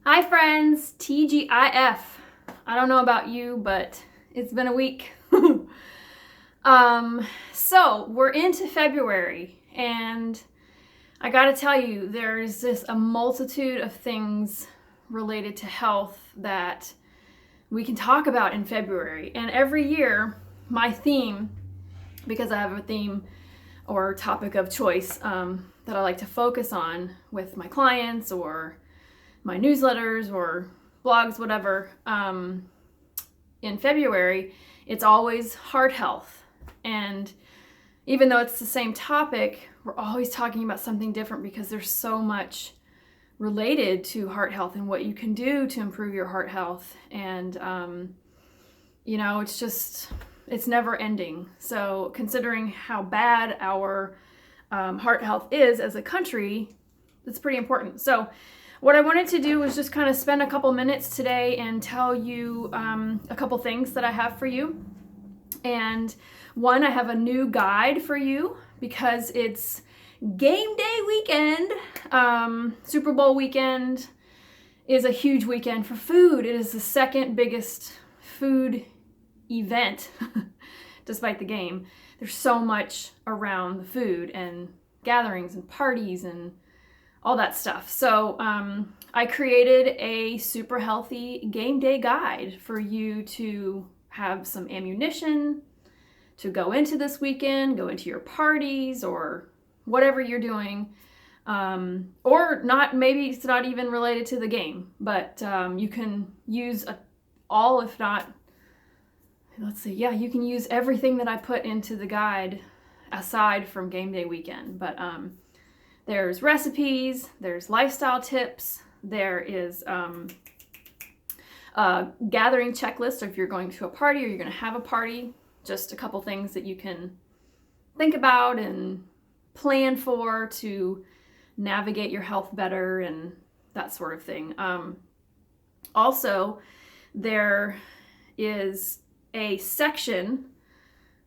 Hi friends, TGIF. I don't know about you, but it's been a week. So we're into February, and I gotta tell you, there's just a multitude of things related to health that we can talk about in February. And every year, my theme, because I have a theme or topic of choice that I like to focus on with my clients or my newsletters or blogs, whatever, in February, it's always heart health. And even though it's the same topic, we're always talking about something different because there's so much related to heart health and what you can do to improve your heart health. And, it's never ending. So considering how bad our heart health is as a country, it's pretty important. So what I wanted to do was just kind of spend a couple minutes today and tell you a couple things that I have for you. And one, I have a new guide for you because it's game day weekend. Super Bowl weekend is a huge weekend for food. It is the second biggest food event, despite the game. There's so much around the food and gatherings and parties and all that stuff. So I created a super healthy game day guide for you to have some ammunition to go into this weekend, go into your parties or whatever you're doing. Or not, maybe it's not even related to the game, but you can use if not, let's see, yeah, you can use everything that I put into the guide aside from game day weekend. But there's recipes, there's lifestyle tips, there is a gathering checklist if you're going to a party or you're going to have a party, just a couple things that you can think about and plan for to navigate your health better and that sort of thing. Also, there is a section,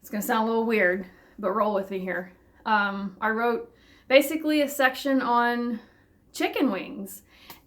it's going to sound a little weird, but roll with me here. I wrote basically a section on chicken wings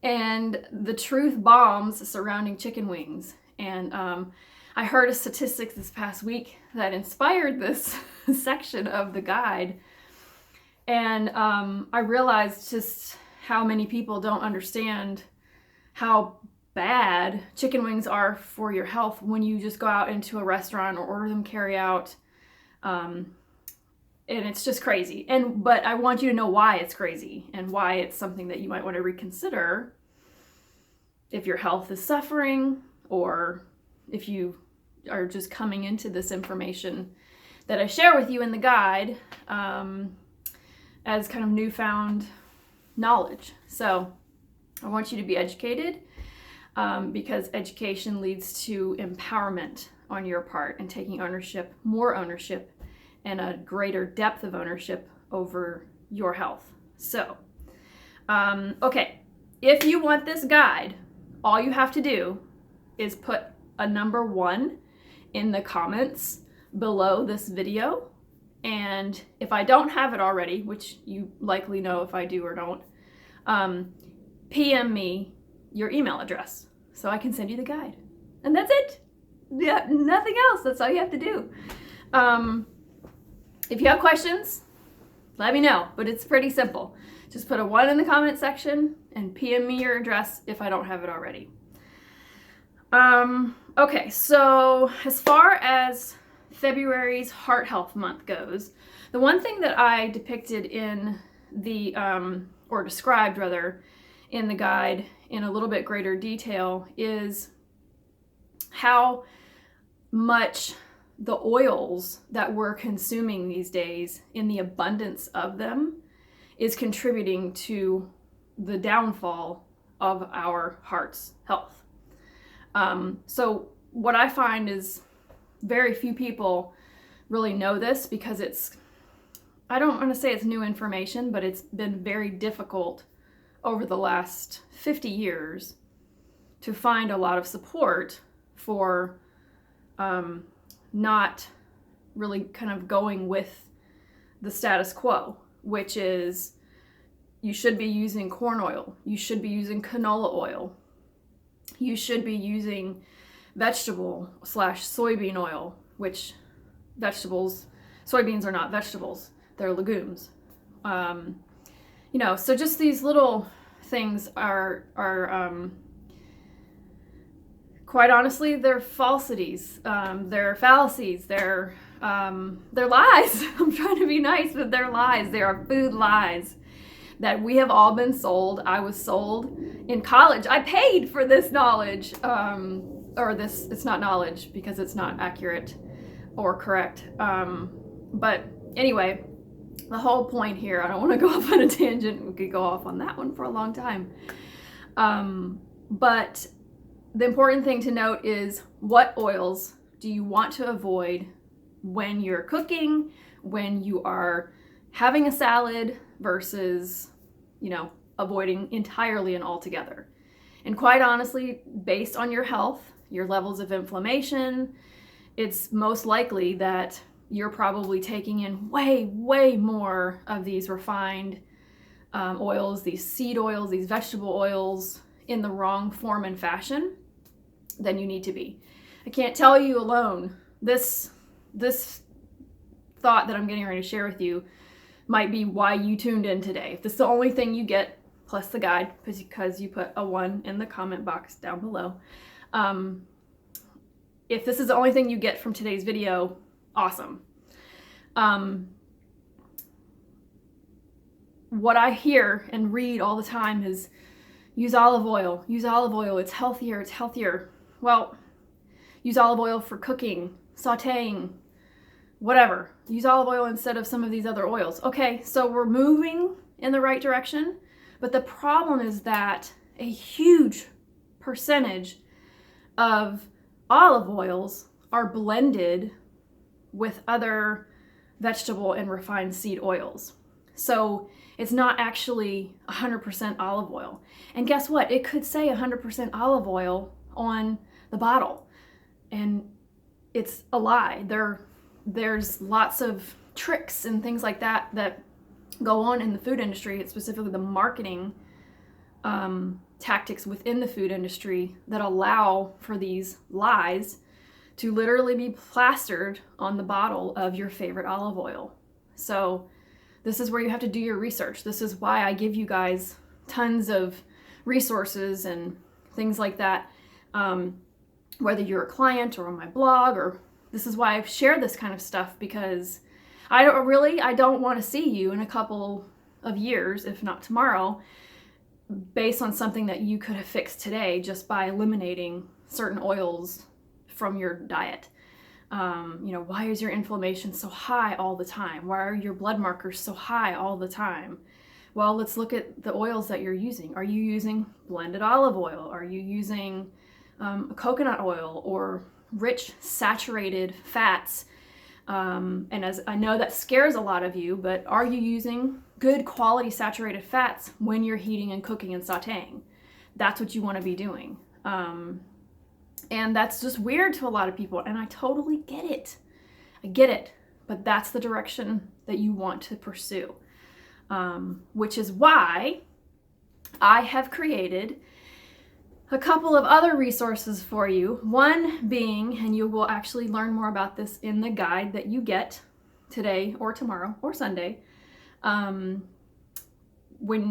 and the truth bombs surrounding chicken wings. And I heard a statistic this past week that inspired this section of the guide. And I realized just how many people don't understand how bad chicken wings are for your health when you just go out into a restaurant or order them carry out. And it's just crazy. But I want you to know why it's crazy and why it's something that you might want to reconsider if your health is suffering or if you are just coming into this information that I share with you in the guide as kind of newfound knowledge. So I want you to be educated because education leads to empowerment on your part and taking ownership, more ownership, and a greater depth of ownership over your health. So, okay, if you want this guide, all you have to do is put a number 1 in the comments below this video. And if I don't have it already, which you likely know if I do or don't, PM me your email address so I can send you the guide. And that's it. Yeah, nothing else. That's all you have to do. If you have questions, let me know, but it's pretty simple. Just put a 1 in the comment section and PM me your address if I don't have it already. Okay, so as far as February's Heart Health Month goes, the one thing that I depicted in the, or described rather, in the guide in a little bit greater detail is how much the oils that we're consuming these days, in the abundance of them, is contributing to the downfall of our heart's health. So what I find is very few people really know this because I don't want to say it's new information, but it's been very difficult over the last 50 years to find a lot of support for not really kind of going with the status quo, which is you should be using corn oil, you should be using canola oil, you should be using vegetable / soybean oil, which soybeans are not vegetables, they're legumes. So just these little things are quite honestly, they're falsities, they're fallacies, they're lies. I'm trying to be nice, but they're lies. They are food lies that we have all been sold. I was sold in college. I paid for this knowledge, it's not knowledge because it's not accurate or correct. But anyway, the whole point here, I don't want to go off on a tangent. We could go off on that one for a long time. But the important thing to note is, what oils do you want to avoid when you're cooking, when you are having a salad versus, avoiding entirely and altogether. And quite honestly, based on your health, your levels of inflammation, it's most likely that you're probably taking in way, way more of these refined oils, these seed oils, these vegetable oils in the wrong form and fashion than you need to be. I can't tell you alone, this thought that I'm getting ready to share with you might be why you tuned in today. If this is the only thing you get, plus the guide, because you put a 1 in the comment box down below. If this is the only thing you get from today's video, awesome. What I hear and read all the time is, use olive oil, it's healthier. Well, use olive oil for cooking, sauteing, whatever. Use olive oil instead of some of these other oils. Okay, so we're moving in the right direction, but the problem is that a huge percentage of olive oils are blended with other vegetable and refined seed oils. So it's not actually 100% olive oil. And guess what? It could say 100% olive oil on the bottle, and it's a lie. There's lots of tricks and things like that go on in the food industry. It's specifically the marketing tactics within the food industry that allow for these lies to literally be plastered on the bottle of your favorite olive oil. So this is where you have to do your research. This is why I give you guys tons of resources and things like that, whether you're a client or on my blog, or this is why I've shared this kind of stuff, because I don't want to see you in a couple of years, if not tomorrow, based on something that you could have fixed today just by eliminating certain oils from your diet. Why is your inflammation so high all the time? Why are your blood markers so high all the time? Well, let's look at the oils that you're using. Are you using blended olive oil? Are you using coconut oil or rich saturated fats? And as I know that scares a lot of you, but are you using good quality saturated fats when you're heating and cooking and sauteing? That's what you want to be doing. And that's just weird to a lot of people, and I totally get it. I get it, but that's the direction that you want to pursue, which is why I have created a couple of other resources for you. One being, and you will actually learn more about this in the guide that you get today or tomorrow or Sunday, when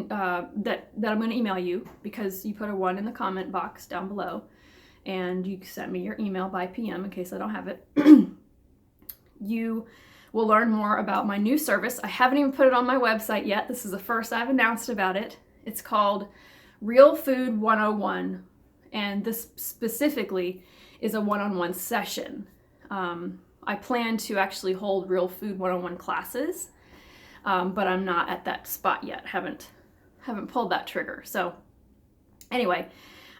that I'm going to email you, because you put a 1 in the comment box down below, and you sent me your email by PM in case I don't have it. You will learn more about my new service. I haven't even put it on my website yet. This is the first I've announced about it. It's called Real Food 101, and this specifically is a one-on-one session. I plan to actually hold Real Food 101 classes, but I'm not at that spot yet. Haven't pulled that trigger. So anyway,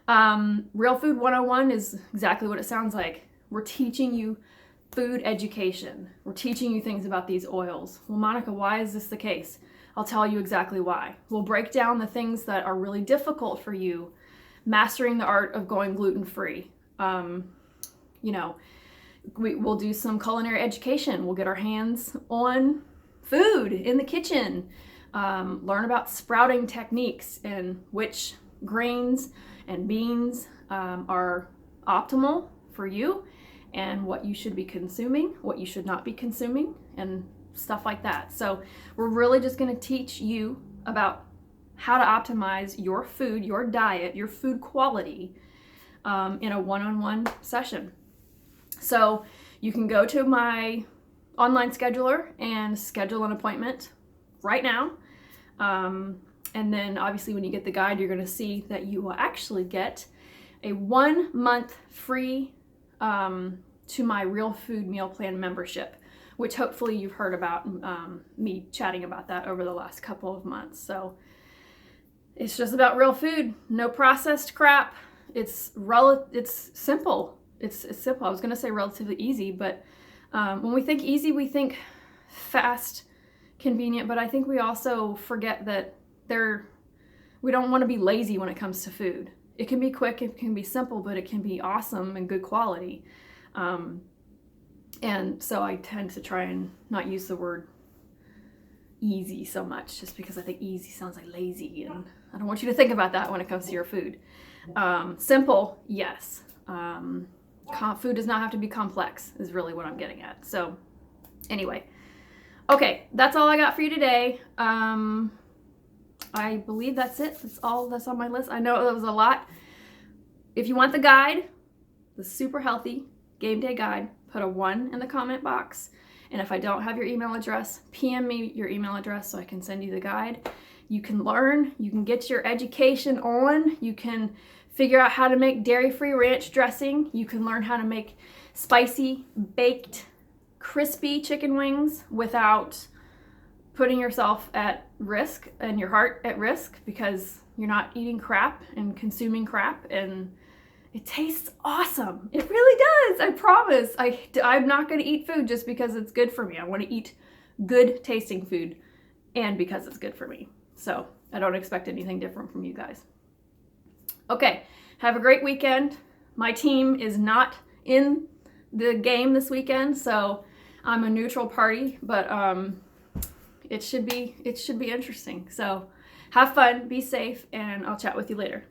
Real Food 101 is exactly what it sounds like. We're teaching you food education. We're teaching you things about these oils. Well, Monica, why is this the case? I'll tell you exactly why. We'll break down the things that are really difficult for you, mastering the art of going gluten-free. We'll do some culinary education. We'll get our hands on food in the kitchen, learn about sprouting techniques and which grains and beans are optimal for you, and what you should be consuming, what you should not be consuming, and stuff like that. So we're really just going to teach you about how to optimize your food, your diet, your food quality in a one-on-one session. So you can go to my online scheduler and schedule an appointment right now. And then obviously when you get the guide, you're going to see that you will actually get a 1 month free to my Real Food Meal Plan membership, which hopefully you've heard about me chatting about that over the last couple of months. So it's just about real food, no processed crap. It's simple. It's simple. I was going to say relatively easy, but when we think easy, we think fast, convenient, but I think we also forget that we don't want to be lazy when it comes to food. It can be quick, it can be simple, but it can be awesome and good quality. And so I tend to try and not use the word easy so much, just because I think easy sounds like lazy, and I don't want you to think about that when it comes to your food. Simple, yes. Food does not have to be complex, is really what I'm getting at. So anyway, okay, that's all I got for you today. I believe that's it. That's all that's on my list. I know that was a lot. If you want the guide, the super healthy game day guide, put a 1 in the comment box. And if I don't have your email address, PM me your email address so I can send you the guide. You can learn, you can get your education on, you can figure out how to make dairy-free ranch dressing, you can learn how to make spicy, baked, crispy chicken wings without putting yourself at risk and your heart at risk, because you're not eating crap and consuming crap, and it tastes awesome. It really does. I promise. I'm not going to eat food just because it's good for me. I want to eat good tasting food, and because it's good for me. So I don't expect anything different from you guys. Okay, have a great weekend. My team is not in the game this weekend, so I'm a neutral party, but it should be interesting. So have fun, be safe, and I'll chat with you later.